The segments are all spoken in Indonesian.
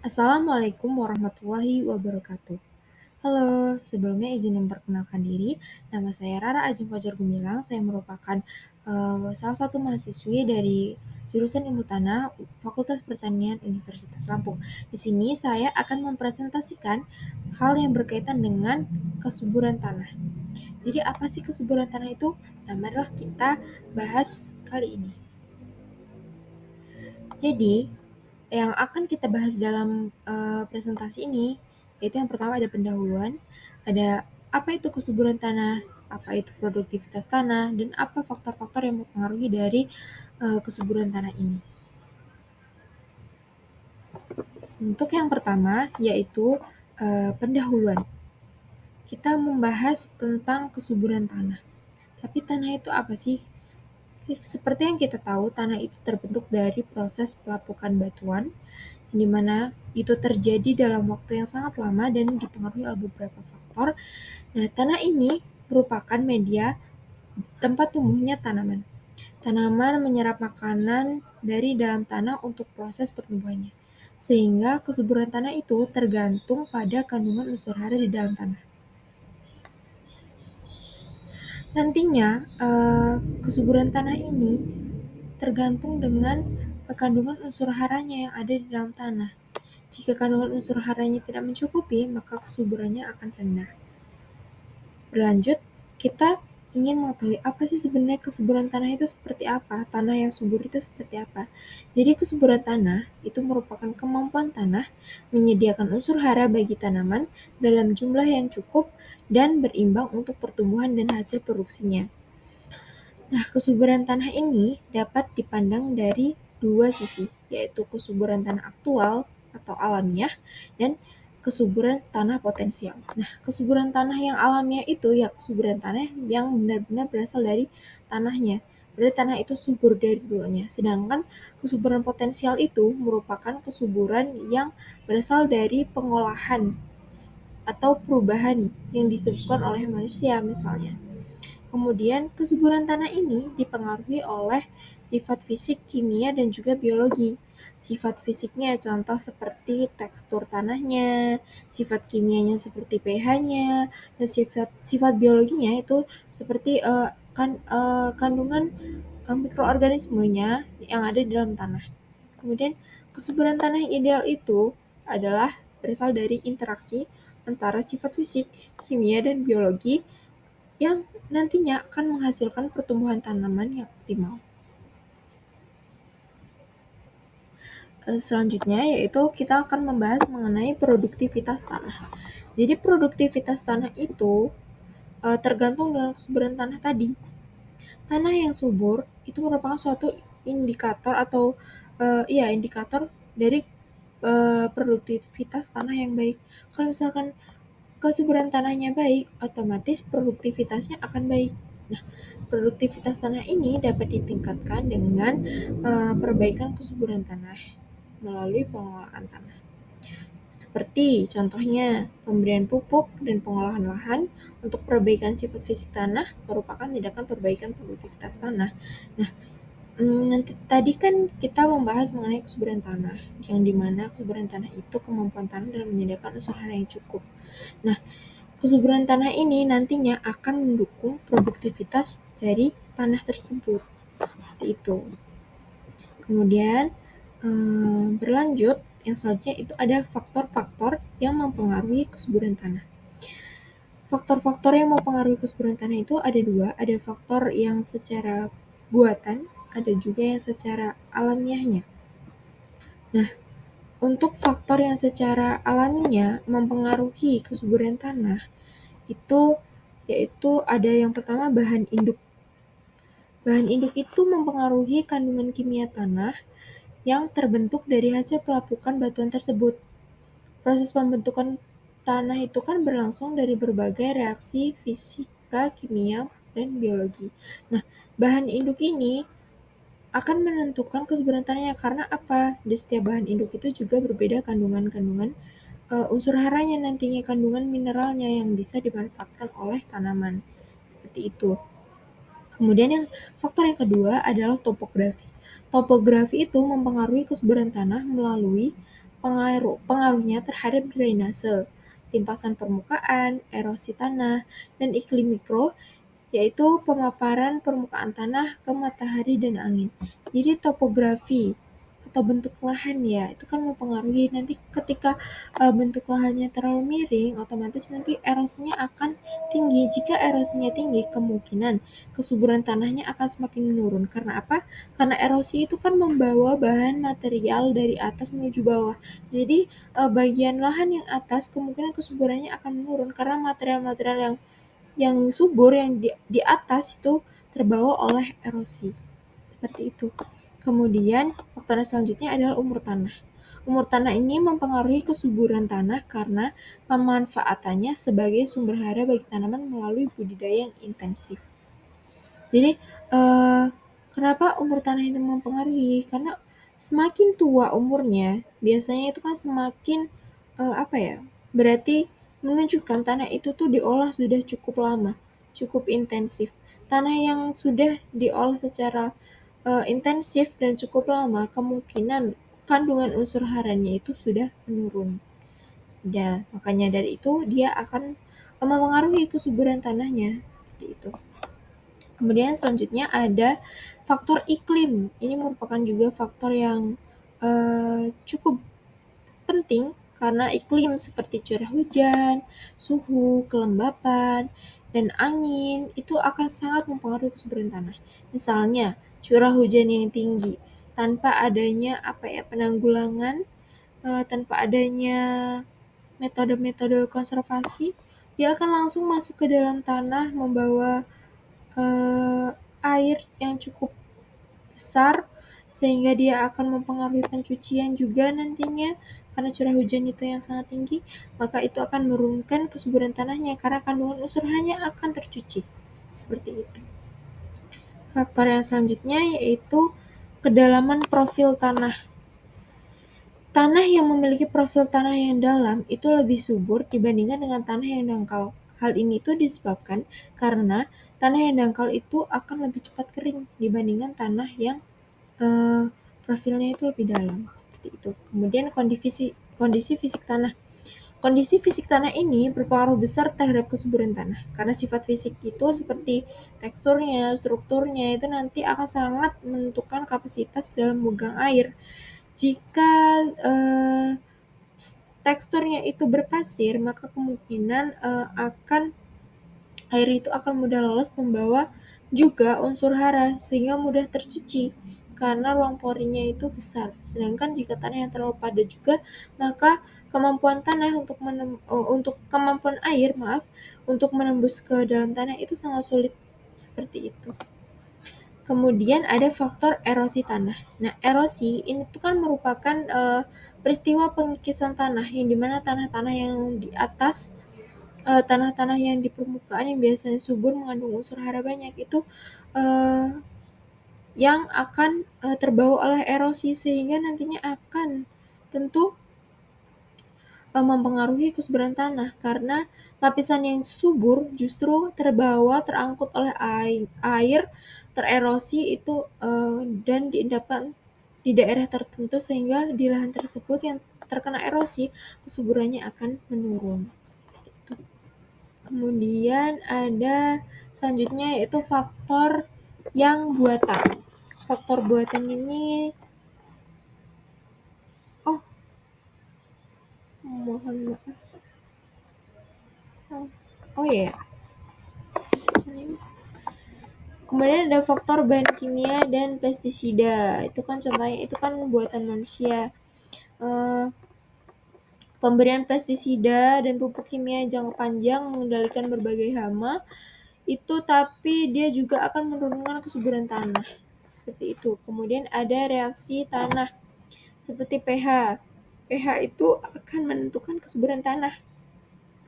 Assalamualaikum warahmatullahi wabarakatuh. Halo, sebelumnya izin memperkenalkan diri. Nama saya Rara Ajeng Fajar Gumilang. Saya merupakan salah satu mahasiswi dari jurusan Ilmu Tanah Fakultas Pertanian Universitas Lampung. Di sini saya akan mempresentasikan hal yang berkaitan dengan kesuburan tanah. Jadi apa sih kesuburan tanah itu? Nah, marilah kita bahas kali ini. Jadi, yang akan kita bahas dalam presentasi ini, yaitu yang pertama ada pendahuluan, ada apa itu kesuburan tanah, apa itu produktivitas tanah, dan apa faktor-faktor yang mempengaruhi dari kesuburan tanah ini. Untuk yang pertama, yaitu pendahuluan. Kita membahas tentang kesuburan tanah. Tapi tanah itu apa sih? Seperti yang kita tahu, tanah itu terbentuk dari proses pelapukan batuan, di mana itu terjadi dalam waktu yang sangat lama dan dipengaruhi oleh beberapa faktor. Nah, tanah ini merupakan media tempat tumbuhnya tanaman. Tanaman menyerap makanan dari dalam tanah untuk proses pertumbuhannya. Sehingga kesuburan tanah itu tergantung pada kandungan unsur hara di dalam tanah. Nantinya, kesuburan tanah ini tergantung dengan kandungan unsur haranya yang ada di dalam tanah. Jika kandungan unsur haranya tidak mencukupi, maka kesuburannya akan rendah. Berlanjut, kita ingin mengetahui apa sih sebenarnya kesuburan tanah itu seperti apa, tanah yang subur itu seperti apa. Jadi kesuburan tanah itu merupakan kemampuan tanah menyediakan unsur hara bagi tanaman dalam jumlah yang cukup dan berimbang untuk pertumbuhan dan hasil produksinya. Nah, kesuburan tanah ini dapat dipandang dari dua sisi, yaitu kesuburan tanah aktual atau alamiah dan kesuburan tanah potensial. Nah, kesuburan tanah yang alamiah itu ya kesuburan tanah yang benar-benar berasal dari tanahnya. Berarti tanah itu subur dari dulunya. Sedangkan kesuburan potensial itu merupakan kesuburan yang berasal dari pengolahan atau perubahan yang disebabkan oleh manusia misalnya. Kemudian, kesuburan tanah ini dipengaruhi oleh sifat fisik, kimia, dan juga biologi. Sifat fisiknya contoh seperti tekstur tanahnya, sifat kimianya seperti pH-nya, dan sifat biologinya itu seperti kandungan mikroorganismenya yang ada di dalam tanah. Kemudian, kesuburan tanah yang ideal itu adalah berasal dari interaksi antara sifat fisik, kimia, dan biologi yang nantinya akan menghasilkan pertumbuhan tanaman yang optimal. Selanjutnya yaitu kita akan membahas mengenai produktivitas tanah. Jadi produktivitas tanah itu tergantung dengan kesuburan tanah tadi. Tanah yang subur itu merupakan suatu indikator atau indikator dari produktivitas tanah yang baik. Kalau misalkan kesuburan tanahnya baik, otomatis produktivitasnya akan baik. Nah, produktivitas tanah ini dapat ditingkatkan dengan perbaikan kesuburan tanah melalui pengelolaan tanah. Seperti contohnya pemberian pupuk dan pengolahan lahan untuk perbaikan sifat fisik tanah merupakan tindakan perbaikan produktivitas tanah. Nah, nanti tadi kan kita membahas mengenai kesuburan tanah, yang dimana kesuburan tanah itu kemampuan tanah dalam menyediakan unsur hara yang cukup. Nah, kesuburan tanah ini nantinya akan mendukung produktivitas dari tanah tersebut. Seperti itu. Kemudian berlanjut, yang selanjutnya itu ada faktor-faktor yang mempengaruhi kesuburan tanah. Faktor-faktor yang mempengaruhi kesuburan tanah itu ada dua, ada faktor yang secara buatan, ada juga yang secara alamiahnya. Nah, untuk faktor yang secara alaminya mempengaruhi kesuburan tanah, itu yaitu ada yang pertama bahan induk. Bahan induk itu mempengaruhi kandungan kimia tanah yang terbentuk dari hasil pelapukan batuan tersebut. Proses pembentukan tanah itu kan berlangsung dari berbagai reaksi fisika, kimia, dan biologi. Nah, bahan induk ini akan menentukan kesuburan tanahnya karena apa? Di setiap bahan induk itu juga berbeda kandungan-kandungan unsur haranya nantinya, kandungan mineralnya yang bisa dimanfaatkan oleh tanaman. Seperti itu. Kemudian faktor yang kedua adalah topografi. Topografi itu mempengaruhi kesuburan tanah melalui pengaruhnya terhadap drainase, limpasan permukaan, erosi tanah, dan iklim mikro, yaitu pemaparan permukaan tanah ke matahari dan angin. Jadi topografi atau bentuk lahan ya, itu kan mempengaruhi nanti ketika bentuk lahannya terlalu miring, otomatis nanti erosinya akan tinggi. Jika erosinya tinggi, kemungkinan kesuburan tanahnya akan semakin menurun. Karena apa? Karena erosi itu kan membawa bahan material dari atas menuju bawah. Jadi bagian lahan yang atas kemungkinan kesuburannya akan menurun karena material-material yang subur yang di atas itu terbawa oleh erosi. Seperti itu. Kemudian, faktor selanjutnya adalah umur tanah. Umur tanah ini mempengaruhi kesuburan tanah karena pemanfaatannya sebagai sumber hara bagi tanaman melalui budidaya yang intensif. Jadi, kenapa umur tanah ini mempengaruhi? Karena semakin tua umurnya, biasanya itu kan semakin berarti menunjukkan tanah itu tuh diolah sudah cukup lama, cukup intensif. Tanah yang sudah diolah secara intensif dan cukup lama, kemungkinan kandungan unsur haranya itu sudah menurun. Dan makanya dari itu dia akan mempengaruhi kesuburan tanahnya seperti itu. Kemudian selanjutnya ada faktor iklim. Ini merupakan juga faktor yang cukup penting karena iklim seperti curah hujan, suhu, kelembapan, dan angin itu akan sangat mempengaruhi kesuburan tanah. Misalnya, curah hujan yang tinggi tanpa adanya penanggulangan, tanpa adanya metode-metode konservasi, dia akan langsung masuk ke dalam tanah membawa air yang cukup besar sehingga dia akan mempengaruhi pencucian juga nantinya karena curah hujan itu yang sangat tinggi, maka itu akan menurunkan kesuburan tanahnya karena kandungan unsur haranya akan tercuci. Seperti itu. Faktor yang selanjutnya yaitu kedalaman profil tanah. Tanah yang memiliki profil tanah yang dalam itu lebih subur dibandingkan dengan tanah yang dangkal. Hal ini itu disebabkan karena tanah yang dangkal itu akan lebih cepat kering dibandingkan tanah yang profilnya itu lebih dalam. Seperti itu. Kemudian kondisi fisik tanah. Kondisi fisik tanah ini berpengaruh besar terhadap kesuburan tanah. Karena sifat fisik itu seperti teksturnya, strukturnya itu nanti akan sangat menentukan kapasitas dalam memegang air. Jika teksturnya itu berpasir, maka kemungkinan air itu akan mudah lolos membawa juga unsur hara sehingga mudah tercuci karena ruang porinya itu besar. Sedangkan jika tanah yang terlalu padat juga, maka kemampuan tanah untuk kemampuan air untuk menembus ke dalam tanah itu sangat sulit. Seperti itu. Kemudian ada faktor erosi tanah. Nah, erosi ini tuh kan merupakan peristiwa pengikisan tanah yang dimana tanah-tanah yang di atas, tanah-tanah yang di permukaan yang biasanya subur mengandung unsur hara banyak itu yang akan terbawa oleh erosi sehingga nantinya akan tentu mempengaruhi kesuburan tanah karena lapisan yang subur justru terangkut oleh air tererosi itu dan diendapkan di daerah tertentu sehingga di lahan tersebut yang terkena erosi kesuburannya akan menurun. Seperti itu. Kemudian ada selanjutnya yaitu faktor yang buatan. Faktor buatan ini mohon maaf. Oh ya. Kemudian ada faktor bahan kimia dan pestisida. Itu kan contohnya itu kan buatan manusia. Pemberian pestisida dan pupuk kimia jangka panjang mengendalikan berbagai hama itu tapi dia juga akan menurunkan kesuburan tanah. Seperti itu. Kemudian ada reaksi tanah seperti pH. pH itu akan menentukan kesuburan tanah.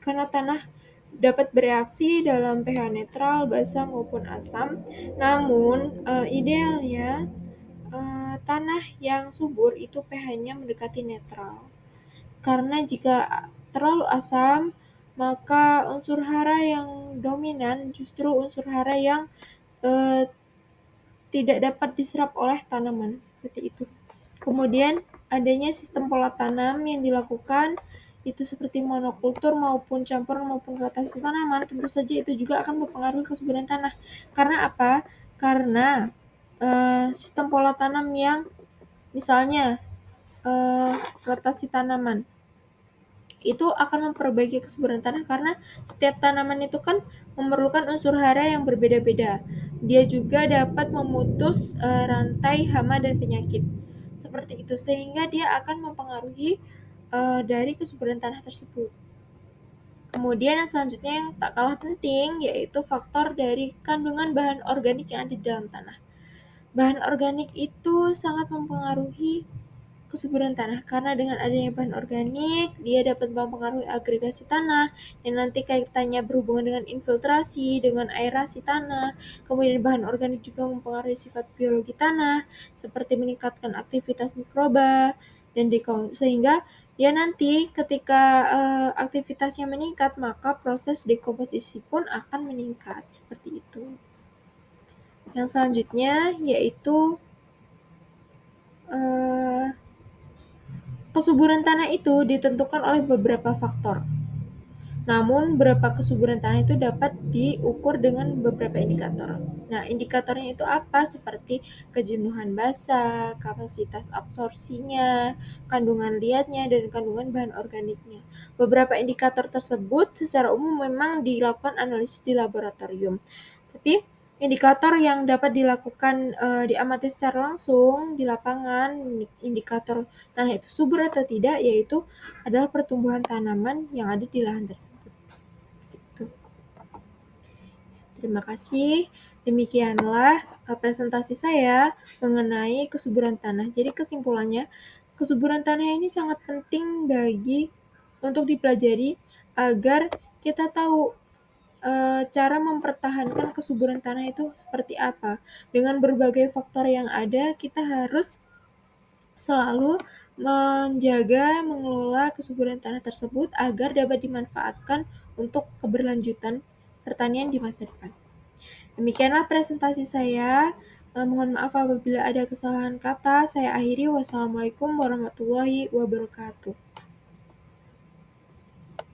Karena tanah dapat bereaksi dalam pH netral, basa maupun asam. Namun idealnya tanah yang subur itu pH-nya mendekati netral. Karena jika terlalu asam, maka unsur hara yang dominan justru unsur hara yang tidak dapat diserap oleh tanaman. Seperti itu. Kemudian adanya sistem pola tanam yang dilakukan itu seperti monokultur maupun campuran maupun rotasi tanaman, tentu saja itu juga akan mempengaruhi kesuburan tanah. Karena apa? Karena sistem pola tanam yang misalnya rotasi tanaman itu akan memperbaiki kesuburan tanah karena setiap tanaman itu kan memerlukan unsur hara yang berbeda-beda. Dia juga dapat memutus rantai hama dan penyakit. Seperti itu, sehingga dia akan mempengaruhi dari kesuburan tanah tersebut. Kemudian yang selanjutnya yang tak kalah penting yaitu faktor dari kandungan bahan organik yang ada di dalam tanah. Bahan organik itu sangat mempengaruhi kesuburan tanah karena dengan adanya bahan organik dia dapat mempengaruhi agregasi tanah yang nanti kaitannya berhubungan dengan infiltrasi, dengan aerasi tanah. Kemudian bahan organik juga mempengaruhi sifat biologi tanah seperti meningkatkan aktivitas mikroba dan sehingga dia nanti ketika aktivitasnya meningkat maka proses dekomposisi pun akan meningkat seperti itu. Yang selanjutnya yaitu kesuburan tanah itu ditentukan oleh beberapa faktor. Namun, berapa kesuburan tanah itu dapat diukur dengan beberapa indikator. Nah, indikatornya itu apa? Seperti kejenuhan basa, kapasitas absorpsinya, kandungan liatnya, dan kandungan bahan organiknya. Beberapa indikator tersebut secara umum memang dilakukan analisis di laboratorium. Tapi indikator yang dapat dilakukan diamati secara langsung di lapangan, indikator tanah itu subur atau tidak, yaitu adalah pertumbuhan tanaman yang ada di lahan tersebut. Gitu. Terima kasih. Demikianlah presentasi saya mengenai kesuburan tanah. Jadi kesimpulannya, kesuburan tanah ini sangat penting untuk dipelajari agar kita tahu cara mempertahankan kesuburan tanah itu seperti apa. Dengan berbagai faktor yang ada, kita harus selalu menjaga, mengelola kesuburan tanah tersebut agar dapat dimanfaatkan untuk keberlanjutan pertanian di masa depan. Demikianlah presentasi saya. Mohon maaf apabila ada kesalahan kata. Saya akhiri. Wassalamualaikum warahmatullahi wabarakatuh.